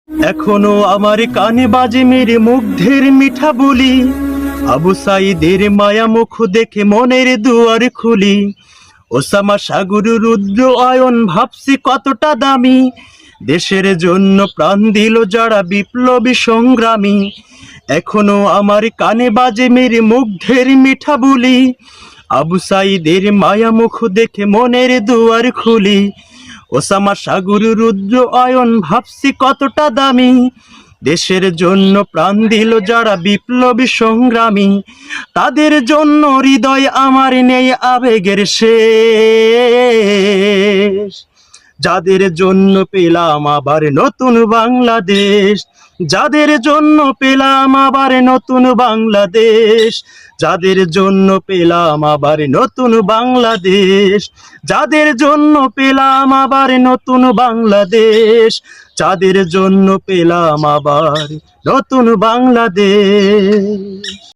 এখনো আমার কানে বাজে মেরে মুগ্ধের মিঠা বলি, আবু সাইদের মায়া মুখ দেখে মনের দুয়ার খুলি। ওসামা সাগর রুদ্র আয়ন ভাবছি কতটা দামি, দেশের জন্য প্রাণ দিল যারা বিপ্লবী সংগ্রামী। এখনো আমার কানে বাজে মেরে মুগ্ধের মিঠা বলি, আবু সাইদের মায়া মুখ দেখে মনের দুয়ার খুলি। ওসামা সাগর রুদ্র আয়ন ভাবছি কতটা দামি, দেশের জন্য প্রাণ দিল যারা বিপ্লবী সংগ্রামী। তাদের জন্য হৃদয় আমার নেই আবেগের শেষ, যাদের জন্য পেলাম আবার নতুন বাংলাদেশ। যাদের জন্য পেলাম আবার নতুন বাংলাদেশ, যাদের জন্য পেলাম আবার নতুন বাংলাদেশ, যাদের জন্য পেলাম আবার নতুন বাংলাদেশ, যাদের জন্য পেলাম আবার নতুন বাংলাদেশ।